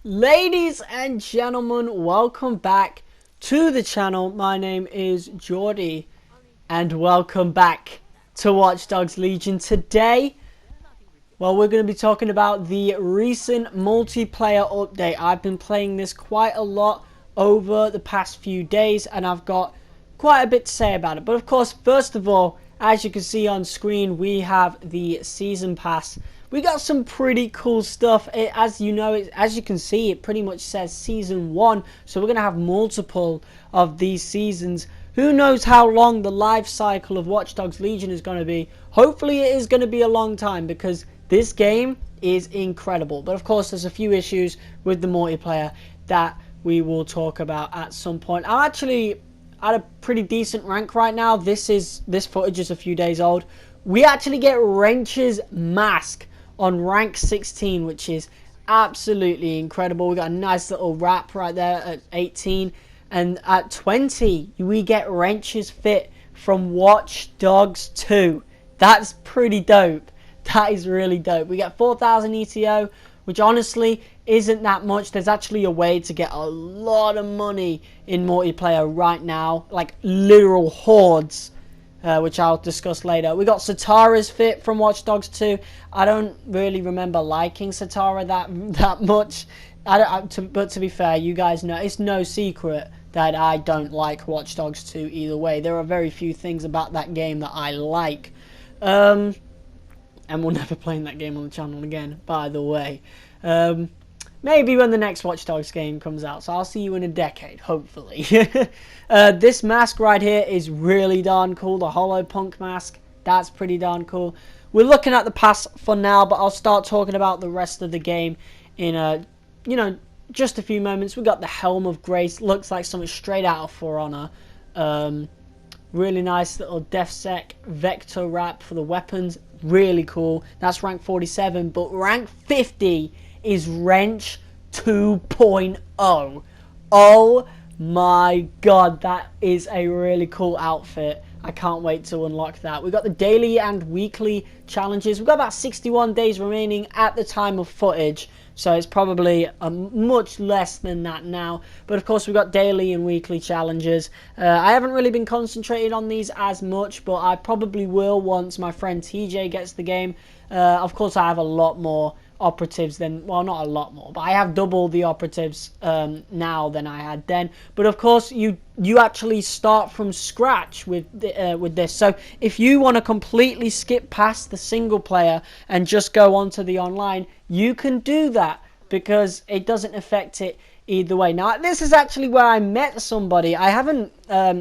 Ladies and gentlemen, welcome back to the channel. My name is Geordie and welcome back to Watch Dogs Legion. Today, well, we're going to be talking about the recent multiplayer update. I've been playing this quite a lot over the past few days and I've got quite a bit to say about it. But of course, first of all, as you can see on screen, we have the season pass. We got some pretty cool stuff. As you know, as you can see, it pretty much says season 1. So we're going to have multiple of these seasons. Who knows how long the life cycle of Watch Dogs Legion is going to be. Hopefully it is going to be a long time because this game is incredible. But of course, there's a few issues with the multiplayer that we will talk about at some point. I'm actually at a pretty decent rank right now. This footage is a few days old. We actually get Wrench's mask on rank 16, which is absolutely incredible. We got a nice little wrap right there at 18, and at 20 we get Wrench's fit from Watch Dogs 2. That's pretty dope. That is really dope. We get 4,000 ETO, which honestly isn't that much. There's actually a way to get a lot of money in multiplayer right now, like literal hordes, which I'll discuss later. We got Satara's fit from Watch Dogs 2. I don't really remember liking Satara that much. But to be fair, you guys know it's no secret that I don't like Watch Dogs 2 either way. There are very few things about that game that I like. And we'll never play that game on the channel again, by the way. Maybe when the next Watch Dogs game comes out. So I'll see you in a decade, hopefully. This mask right here is really darn cool. The Hollow Punk mask. That's pretty darn cool. We're looking at the pass for now, but I'll start talking about the rest of the game in just a few moments. We got the Helm of Grace. Looks like something straight out of For Honor. Really nice little DefSec Vector wrap for the weapons. Really cool. That's rank 47, but rank 50 is Wrench 2.0. Oh my god, that is a really cool outfit. I can't wait to unlock that. We've got the daily and weekly challenges. We've got about 61 days remaining at the time of footage, so it's probably much less than that now. But of course, we've got daily and weekly challenges. I haven't really been concentrating on these as much, but I probably will once my friend TJ gets the game. Of course, I have a lot more operatives than, well, not a lot more, but I have double the operatives now than I had then. But of course, you actually start from scratch with this. So if you want to completely skip past the single player and just go on to the online, you can do that because it doesn't affect it either way. Now, this is actually where I met somebody. I haven't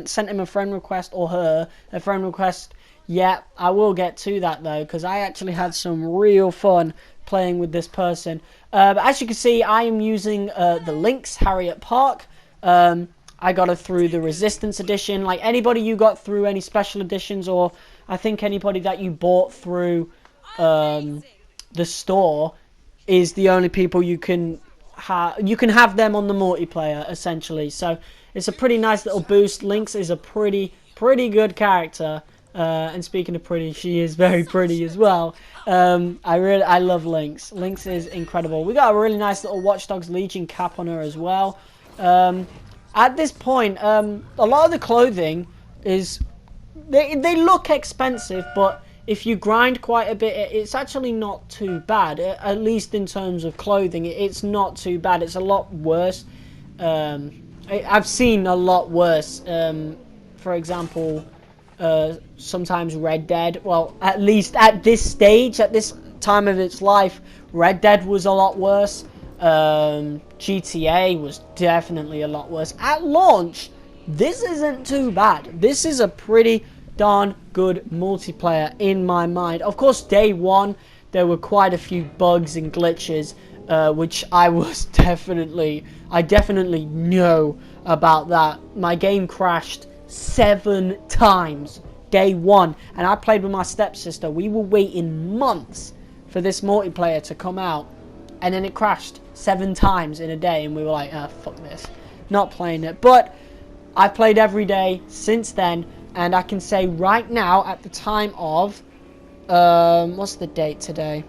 sent him a friend request or her a friend request yet. I will get to that though, because I actually had some real fun playing with this person. But as you can see, I am using the Lynx Harriet Park. I got her through the Resistance edition. Like anybody you got through any special editions, or I think anybody that you bought through the store, is the only people you can have. You can have them on the multiplayer essentially. So it's a pretty nice little boost. Lynx is a pretty good character. And speaking of pretty, she is very pretty as well. I love Lynx. Lynx is incredible. We got a really nice little Watch Dogs Legion cap on her as well. At this point, a lot of the clothing is they look expensive, but if you grind quite a bit, it's actually not too bad. At least in terms of clothing, it's not too bad. It's a lot worse. I've seen a lot worse. For example, sometimes Red Dead, well, at least at this stage, at this time of its life, Red Dead was a lot worse. GTA was definitely a lot worse. At launch, this isn't too bad. This is a pretty darn good multiplayer in my mind. Of course, day one, there were quite a few bugs and glitches, which I definitely know about that. My game crashed 7 times day one, and I played with my stepsister. We were waiting months for this multiplayer to come out, and then it crashed 7 times in a day, and we were like, fuck this, not playing it. But I played every day since then, and I can say right now, at the time of what's the date today?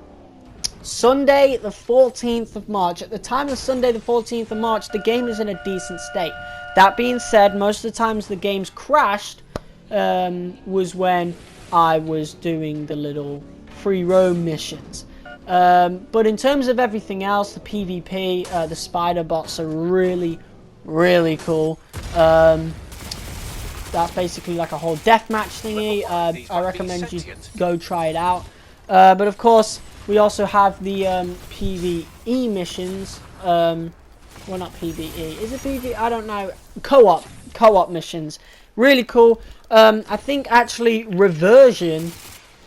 Sunday the 14th of March. At the time of Sunday the 14th of March, the game is in a decent state. That being said, most of the times the game's crashed was when I was doing the little free roam missions. But in terms of everything else, the PvP, the spider bots are really, really cool. That's basically like a whole deathmatch thingy. I recommend you go try it out. But of course, we also have the PvE missions. Well, not PvE. Is it PvE? I don't know. Co-op missions. Really cool. I think actually Reversion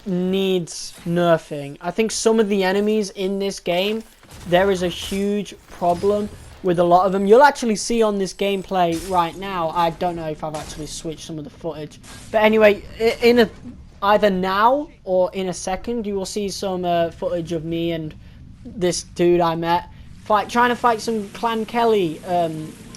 needs nerfing. I think some of the enemies in this game, there is a huge problem with a lot of them. You'll actually see on this gameplay right now. I don't know if I've actually switched some of the footage, but anyway, either now or in a second, you will see some footage of me and this dude I met trying to fight some Clan Kelly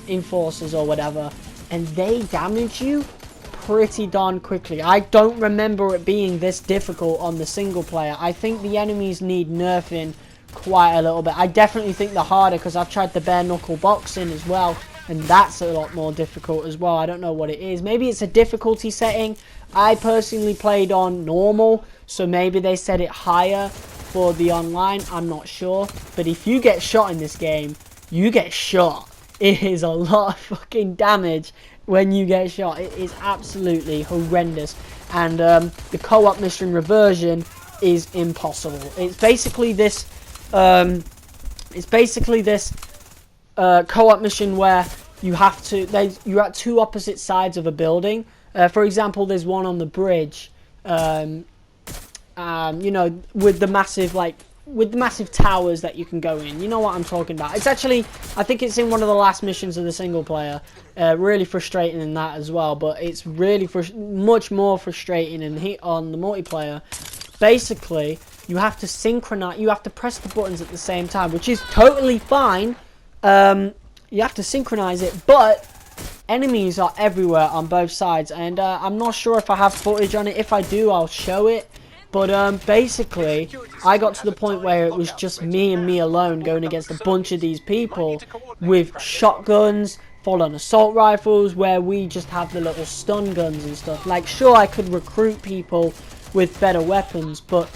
enforcers or whatever, and they damage you pretty darn quickly. I don't remember it being this difficult on the single player. I think the enemies need nerfing quite a little bit. I definitely think they're harder because I've tried the bare knuckle boxing as well, and that's a lot more difficult as well. I don't know what it is. Maybe it's a difficulty setting. I personally played on normal, so maybe they set it higher for the online. I'm not sure. But if you get shot in this game, you get shot. It is a lot of fucking damage when you get shot. It is absolutely horrendous. And the co-op mission Reversion is impossible. It's basically this co-op mission where you have to, you're at two opposite sides of a building. For example, there's one on the bridge, you know, with the massive towers that you can go in. You know what I'm talking about. It's actually, I think it's in one of the last missions of the single player. Really frustrating in that as well, but it's really much more frustrating on the multiplayer. Basically, you have to synchronize, you have to press the buttons at the same time, which is totally fine. You have to synchronize it, but enemies are everywhere on both sides, and I'm not sure if I have footage on it. If I do, I'll show it. But basically, I got to the point where it was just me and me alone going against a bunch of these people with shotguns, full-on assault rifles, where we just have the little stun guns and stuff. Like, sure, I could recruit people with better weapons, but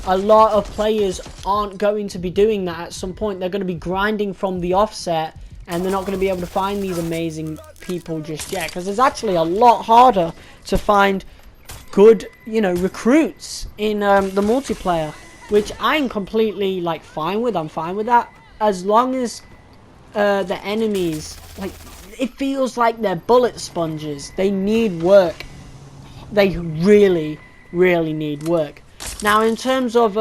a lot of players aren't going to be doing that at some point. They're going to be grinding from the offset, and they're not going to be able to find these amazing people just yet, because it's actually a lot harder to find good, you know, recruits in the multiplayer, which I'm completely like fine with. I'm fine with that, as long as the enemies, like, it feels like they're bullet sponges. They need work. They really need work. Now, in terms of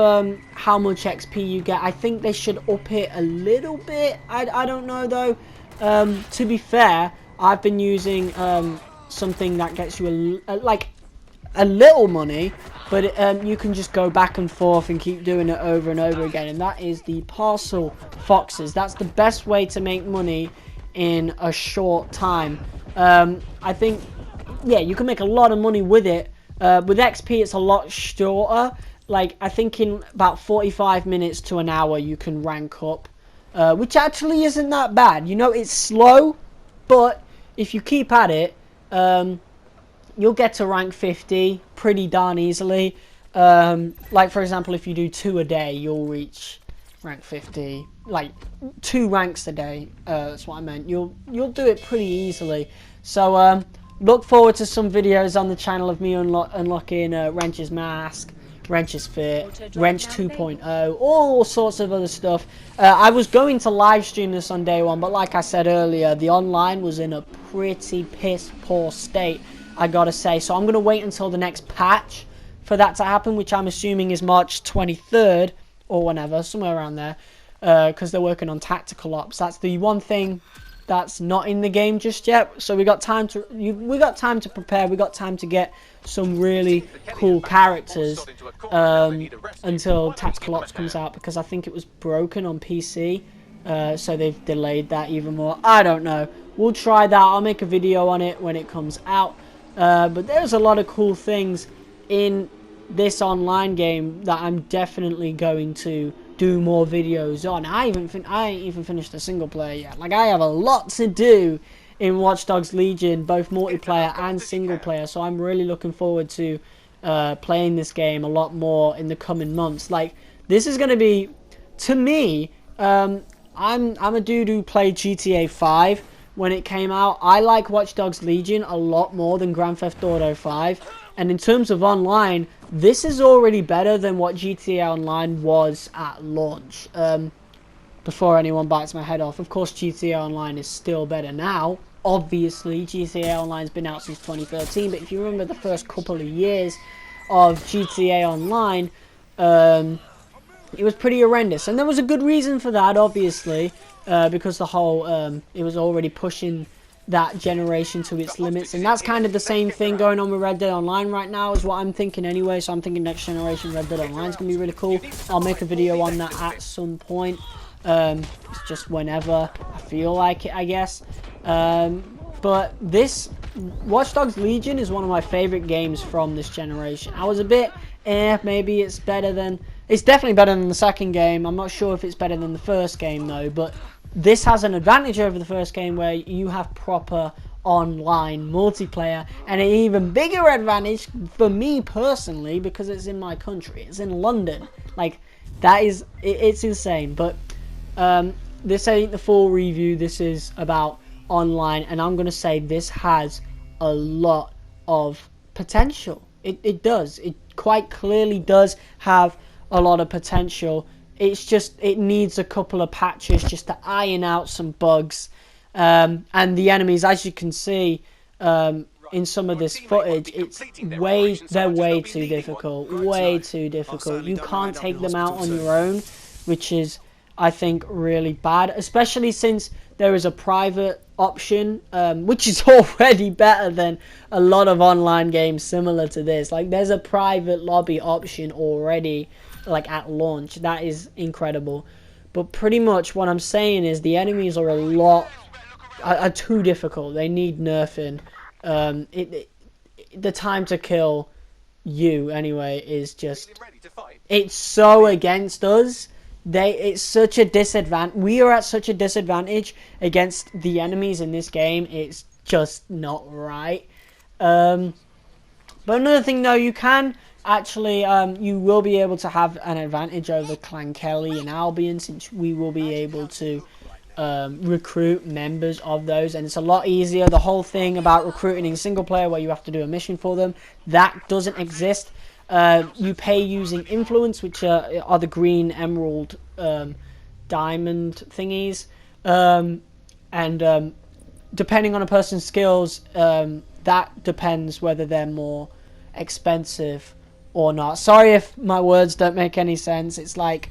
how much XP you get, I think they should up it a little bit. I don't know though. To be fair, I've been using something that gets you a little money, but you can just go back and forth and keep doing it over and over again, and that is the parcel foxes. That's the best way to make money in a short time. I think, yeah, you can make a lot of money with it. With XP, it's a lot shorter. Like, I think in about 45 minutes to an hour, you can rank up, which actually isn't that bad. You know, it's slow, but if you keep at it, you'll get to rank 50 pretty darn easily. Like, for example, if you do 2 a day, you'll reach rank 50. Like, 2 ranks a day, that's what I meant. You'll do it pretty easily. So, look forward to some videos on the channel of me unlocking Wrench's Mask, Wrench's Fit, Wrench 2.0, all sorts of other stuff. I was going to live stream this on day one, but like I said earlier, the online was in a pretty piss poor state, I gotta say. So I'm going to wait until the next patch for that to happen, which I'm assuming is March 23rd or whenever, somewhere around there, because they're working on tactical ops. That's the one thing that's not in the game just yet, so we got time to prepare. We got time to get some really cool characters until Tactical Ops comes out, because I think it was broken on PC, so they've delayed that even more. I don't know. We'll try that. I'll make a video on it when it comes out. But there's a lot of cool things in this online game that I'm definitely going to do more videos on. I ain't even finished the single player yet. Like, I have a lot to do in Watch Dogs Legion, both multiplayer and single player. So I'm really looking forward to playing this game a lot more in the coming months. Like, this is going to be, to me, I'm a dude who played GTA 5 when it came out. I like Watch Dogs Legion a lot more than Grand Theft Auto 5. And in terms of online, this is already better than what GTA Online was at launch. Before anyone bites my head off, of course GTA Online is still better now. Obviously, GTA Online's been out since 2013, but if you remember the first couple of years of GTA Online, it was pretty horrendous. And there was a good reason for that, obviously, because the whole, it was already pushing that generation to its limits, and that's kind of the same thing going on with Red Dead Online right now, is what I'm thinking anyway. So I'm thinking next generation Red Dead Online is going to be really cool. I'll make a video on that at some point. It's just whenever I feel like it, I guess. But this Watch Dogs Legion is one of my favorite games from this generation. I was a bit, maybe it's better than, it's definitely better than the second game. I'm not sure if it's better than the first game though, but this has an advantage over the first game where you have proper online multiplayer, and an even bigger advantage for me personally because it's in my country. It's in London. Like, that is, it's insane. But this ain't the full review. This is about online, and I'm gonna say this has a lot of potential. It does. It quite clearly does have a lot of potential. It's just, it needs a couple of patches just to iron out some bugs. And the enemies, as you can see in some of this footage, they're way too difficult. Way too difficult. You can't take them out on your own, which is, I think, really bad. Especially since there is a private option, which is already better than a lot of online games similar to this. Like, there's a private lobby option already, like at launch. That is incredible. But pretty much what I'm saying is the enemies are are too difficult. They need nerfing. The time to kill you anyway is just, it's so against us. It's such a disadvantage. We are at such a disadvantage against the enemies in this game. It's just not right. But another thing though, you can actually, you will be able to have an advantage over Clan Kelly and Albion, since we will be able to recruit members of those, and it's a lot easier. The whole thing about recruiting in single player where you have to do a mission for them, that doesn't exist. You pay using influence, which are the green emerald diamond thingies, and depending on a person's skills, that depends whether they're more expensive or not. Sorry if my words don't make any sense. It's like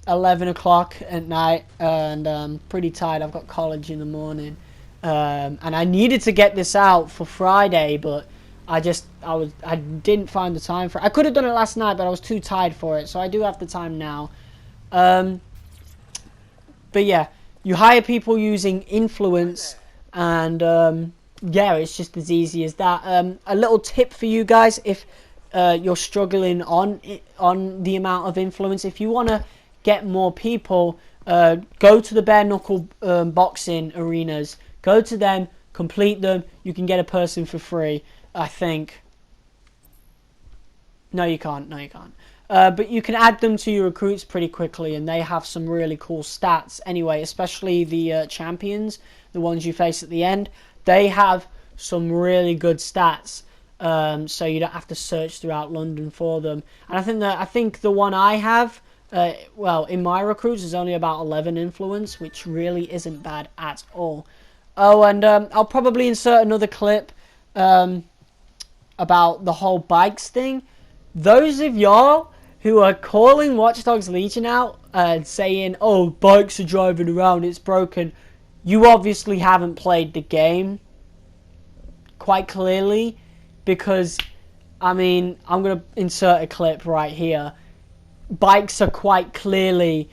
11 o'clock at night and I'm pretty tired. I've got college in the morning, and I needed to get this out for Friday, but I didn't find the time for it. I could have done it last night, but I was too tired for it, so I do have the time now. But yeah, you hire people using influence, and yeah, it's just as easy as that. A little tip for you guys, if you're struggling on the amount of influence, if you want to get more people, go to the bare knuckle boxing arenas. Go to them, complete them. You can get a person for free, I think. No, you can't. No, you can't. But you can add them to your recruits pretty quickly, and they have some really cool stats anyway, especially the champions, the ones you face at the end. They have some really good stats, so you don't have to search throughout London for them. And I think the one I have, well, in my recruits is only about 11 influence, which really isn't bad at all. Oh, and I'll probably insert another clip about the whole bikes thing. Those of y'all who are calling Watch Dogs Legion out and saying, oh, bikes are driving around, it's broken, you obviously haven't played the game quite clearly, because, I mean, I'm going to insert a clip right here. Bikes are quite clearly,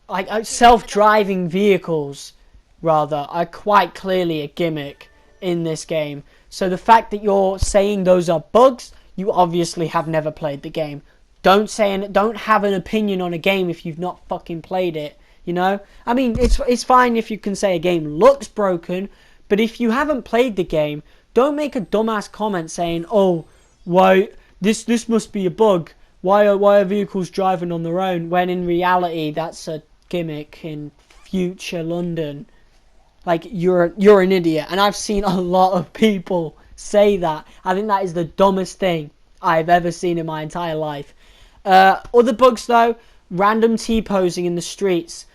like, self-driving vehicles, rather, are quite clearly a gimmick in this game. So the fact that you're saying those are bugs, you obviously have never played the game. don't have an opinion on a game if you've not fucking played it. You know, I mean, it's fine if you can say a game looks broken, but if you haven't played the game, don't make a dumbass comment saying, "Oh, why this must be a bug. Why are vehicles driving on their own?" When in reality, that's a gimmick in future London. Like, you're an idiot, and I've seen a lot of people say that. I think that is the dumbest thing I've ever seen in my entire life. Other bugs though, random T-posing in the streets.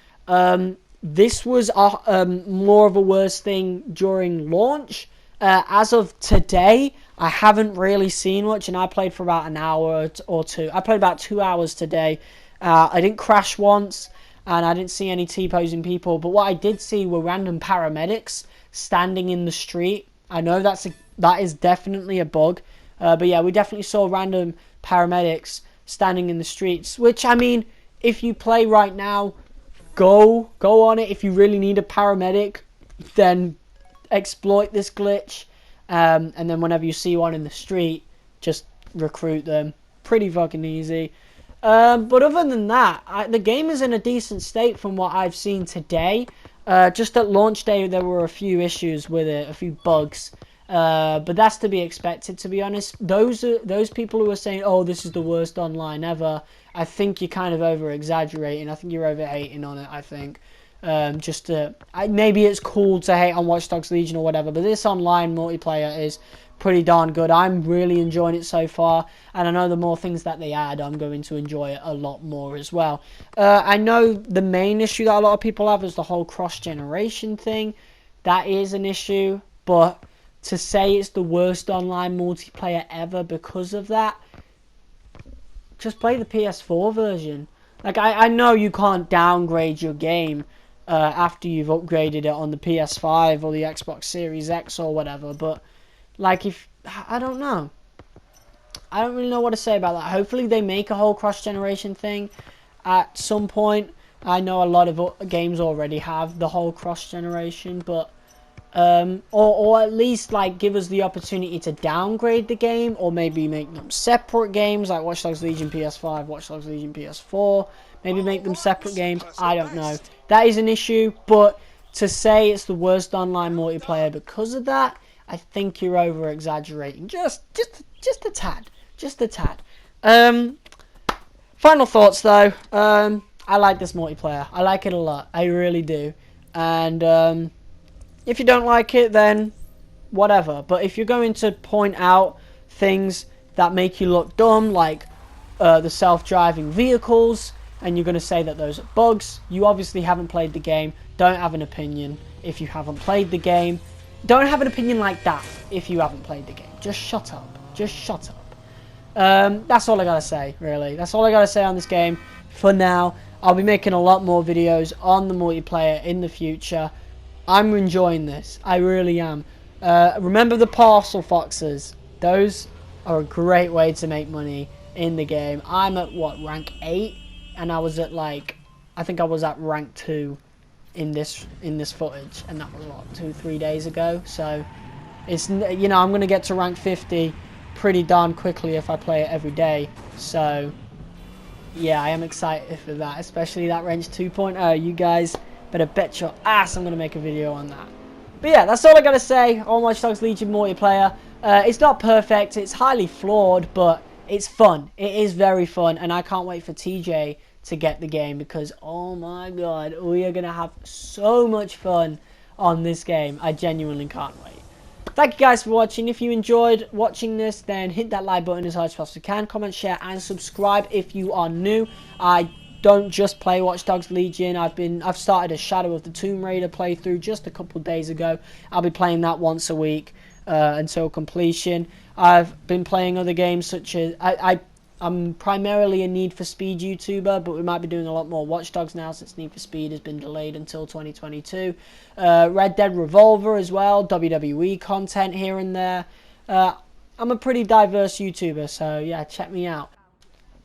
This was more of a worse thing during launch. As of today, I haven't really seen much, and I played for about an hour or two. I played about 2 hours today. I didn't crash once, and I didn't see any T-posing people, but what I did see were random paramedics standing in the street. I know that is definitely a bug, but yeah, we definitely saw random paramedics standing in the streets, which, I mean, if you play right now, go on it. If you really need a paramedic, then exploit this glitch, and then whenever you see one in the street, just recruit them. Pretty fucking easy. But other than that, the game is in a decent state from what I've seen today. Just at launch day, there were a few issues with it, a few bugs. But that's to be expected, to be honest. Those people who are saying, "Oh, this is the worst online ever," I think you're kind of over-exaggerating. I think you're over-hating on it, I think. Maybe it's cool to hate on Watch Dogs Legion or whatever, but this online multiplayer is pretty darn good. I'm really enjoying it so far, and I know the more things that they add, I'm going to enjoy it a lot more as well. I know the main issue that a lot of people have is the whole cross-generation thing. That is an issue, but to say it's the worst online multiplayer ever because of that, just play the PS4 version. Like, I know you can't downgrade your game after you've upgraded it on the PS5 or the Xbox Series X or whatever, but like, I don't know. I don't really know what to say about that. Hopefully they make a whole cross-generation thing at some point. I know a lot of games already have the whole cross-generation, but or at least like give us the opportunity to downgrade the game, or maybe make them separate games like Watch Dogs Legion PS5, Watch Dogs Legion PS4. Maybe make them separate games. I don't know. That is an issue, but to say it's the worst online multiplayer because of that, I think you're over exaggerating. Just a tad. Just a tad. Final thoughts though. I like this multiplayer. I like it a lot. I really do. And if you don't like it, then whatever. But if you're going to point out things that make you look dumb, like the self-driving vehicles, and you're going to say that those are bugs, you obviously haven't played the game. Don't have an opinion if you haven't played the game. Don't have an opinion like that if you haven't played the game. Just shut up. Just shut up. That's all I gotta say, really. That's all I gotta say on this game for now. I'll be making a lot more videos on the multiplayer in the future. I'm enjoying this. I really am. Remember the parcel foxes. Those are a great way to make money in the game. I'm at, what, rank 8? And I was at, like, I think I was at rank 2 in this footage, and that was what, 2-3 days ago. So it's, you know, I'm gonna get to rank 50 pretty darn quickly if I play it every day. So yeah, I am excited for that, especially that range 2.0. You guys better bet your ass I'm gonna make a video on that. But yeah, that's all I gotta say on Watch Dogs Legion multiplayer. It's not perfect, it's highly flawed, but it's fun. It is very fun, and I can't wait for TJ to get the game, because oh my god, we are gonna have so much fun on this game. I genuinely can't wait. Thank you guys for watching. If you enjoyed watching this, then hit that like button as hard as possible you can. Comment, share, and subscribe if you are new. I don't just play Watch Dogs Legion. I've started a Shadow of the Tomb Raider playthrough just a couple days ago. I'll be playing that once a week until completion. I've been playing other games such as I'm primarily a Need for Speed YouTuber, but we might be doing a lot more Watch Dogs now since Need for Speed has been delayed until 2022. Red Dead Revolver as well, WWE content here and there. I'm a pretty diverse YouTuber, so yeah, check me out.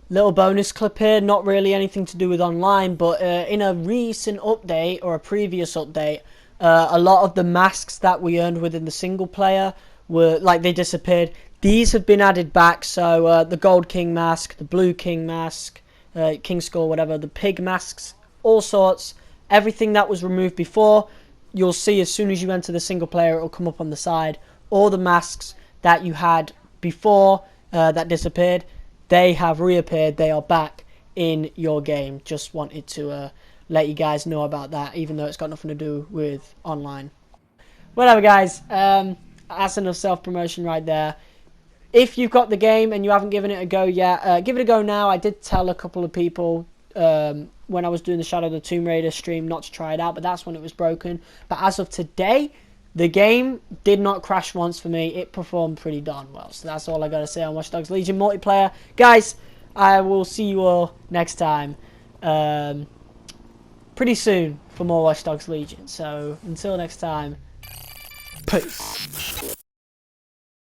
Little bonus clip here, not really anything to do with online, but in a recent update, or a previous update, a lot of the masks that we earned within the single player were, like, they disappeared. these have been added back. So the Gold King mask, the Blue King mask, King Skull, whatever, the pig masks, all sorts. Everything that was removed before, you'll see as soon as you enter the single player, it'll come up on the side. All the masks that you had before that disappeared, they have reappeared. They are back in your game. Just wanted to let you guys know about that, even though it's got nothing to do with online. Whatever, guys. That's enough self-promotion right there. If you've got the game and you haven't given it a go yet, give it a go now. I did tell a couple of people when I was doing the Shadow of the Tomb Raider stream not to try it out, but that's when it was broken. But as of today, the game did not crash once for me. It performed pretty darn well. So that's all I got to say on Watch Dogs Legion multiplayer. Guys, I will see you all next time. Pretty soon for more Watch Dogs Legion. So until next time, peace.